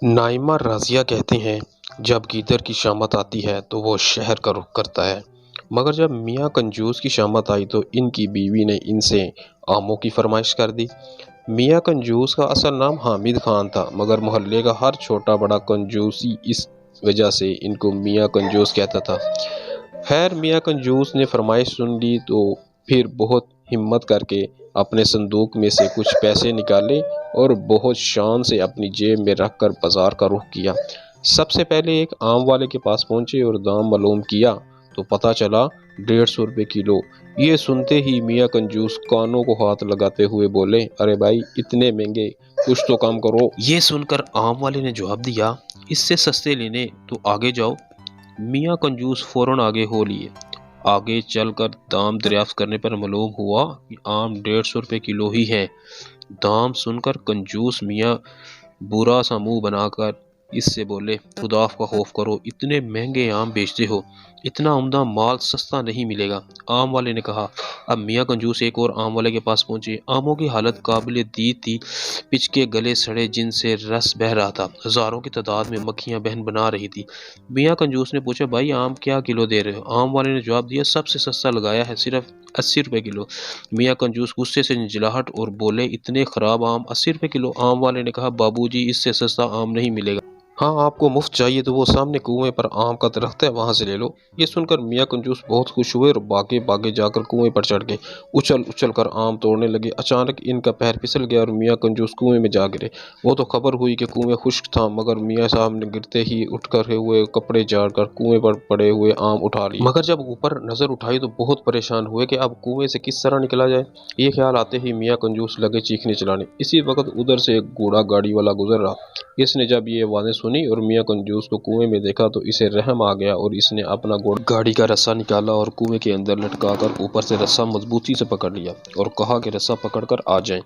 نائمہ رازیہ کہتے ہیں جب گیدڑ کی شامت آتی ہے تو وہ شہر کا رخ کرتا ہے، مگر جب میاں کنجوس کی شامت آئی تو ان کی بیوی نے ان سے آموں کی فرمائش کر دی۔ میاں کنجوس کا اصل نام حامد خان تھا، مگر محلے کا ہر چھوٹا بڑا کنجوسی اس وجہ سے ان کو میاں کنجوس کہتا تھا۔ خیر میاں کنجوس نے فرمائش سن لی تو پھر بہت ہمت کر کے اپنے صندوق میں سے کچھ پیسے نکالے اور بہت شان سے اپنی جیب میں رکھ کر بازار کا رخ کیا۔ سب سے پہلے ایک آم والے کے پاس پہنچے اور دام معلوم کیا تو پتہ چلا 150 روپے کلو۔ یہ سنتے ہی میاں کنجوس کانوں کو ہاتھ لگاتے ہوئے بولے، ارے بھائی اتنے مہنگے، کچھ تو کم کرو۔ یہ سن کر آم والے نے جواب دیا، اس سے سستے لینے تو آگے جاؤ۔ میاں کنجوس فوراً آگے ہو لیے۔ آگے چل کر دام دریافت کرنے پر معلوم ہوا کہ آم 150 روپے کلو ہی ہے۔ دام سن کر کنجوس میاں برا سا منہ بنا کر اس سے بولے، خدا کا خوف کرو، اتنے مہنگے آم بیچتے ہو، اتنا عمدہ مال سستا نہیں ملے گا۔ آم والے نے کہا۔ اب میاں کنجوس ایک اور آم والے کے پاس پہنچے۔ آموں کی حالت قابل دید تھی، پچکے گلے سڑے جن سے رس بہہ رہا تھا، ہزاروں کی تعداد میں مکھیاں بہن بنا رہی تھی۔ میاں کنجوس نے پوچھا، بھائی آم کیا کلو دے رہے ہو؟ آم والے نے جواب دیا، سب سے سستا لگایا ہے، صرف 80 روپے کلو۔ میاں کنجوس غصے سے جھنجھلاہٹ اور بولے، اتنے خراب آم 80 روپے کلو؟ آم والے نے کہا، بابو جی اس سے سستا آم نہیں ملے گا۔ ہاں آپ کو مفت چاہیے تو وہ سامنے کنویں پر آم کا درخت ہے، وہاں سے لے لو۔ یہ سن کر میاں کنجوس بہت خوش ہوئے اور بھاگے بھاگے جا کر کنویں پر چڑھ گئے، اچھل اچھل کر آم توڑنے لگے۔ اچانک ان کا پیر پھسل گیا اور میاں کنجوس کنویں میں جا گرے۔ وہ تو خبر ہوئی کہ کنویں خشک تھا، مگر میاں صاحب نے گرتے ہی اٹھ کر ہوئے کپڑے جھاڑ کر کنویں پر پڑے ہوئے آم اٹھا لیے۔ مگر جب اوپر نظر اٹھائی تو بہت پریشان ہوئے کہ اب کنویں سے کس طرح نکلا جائے۔ یہ خیال آتے ہی میاں کنجوس لگے چیخنے چلانے۔ اسی وقت ادھر سے ایک گھوڑا گاڑی والا گزر رہا۔ اس نے جب یہ آوازیں سنی اور میاں کنجوس کو کنویں میں دیکھا تو اسے رحم آ گیا اور اس نے اپنا گھوڑا گاڑی کا رسا نکالا اور کنویں کے اندر لٹکا کر اوپر سے رسا مضبوطی سے پکڑ لیا اور کہا کہ رسا پکڑ کر آ جائیں۔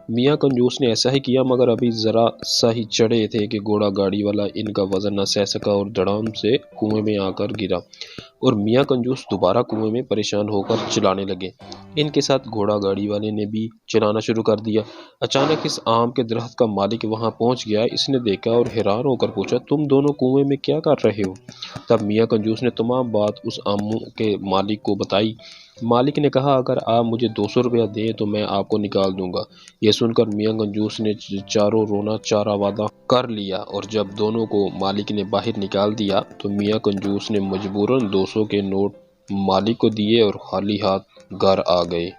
میاں کنجوس نے ایسا ہی کیا، مگر ابھی ذرا سا ہی چڑھے تھے کہ گھوڑا گاڑی والا ان کا وزن نہ سہ سکا اور دھڑام سے کنویں میں آ کر گرا اور میاں کنجوس دوبارہ کنویں میں پریشان ہو کر چلانے لگے۔ ان کے ساتھ گھوڑا گاڑی والے نے بھی چلانا شروع کر دیا۔ اچانک اس آم کے درخت کا مالک وہاں پہنچ گیا۔ اس نے دیکھا اور حیران ہو کر پوچھا، تم دونوں کنویں میں کیا کر رہے ہو؟ تب میاں کنجوس نے تمام بات اس آموں کے مالک کو بتائی۔ مالک نے کہا، اگر آپ مجھے 200 روپیہ دیں تو میں آپ کو نکال دوں گا۔ یہ سن کر میاں کنجوس نے چاروں رونا چارہ وعدہ کر لیا اور جب دونوں کو مالک نے باہر نکال دیا تو میاں کنجوس نے مجبوراً 200 کے نوٹ مالک کو دیے اور خالی ہاتھ گھر آ گئے۔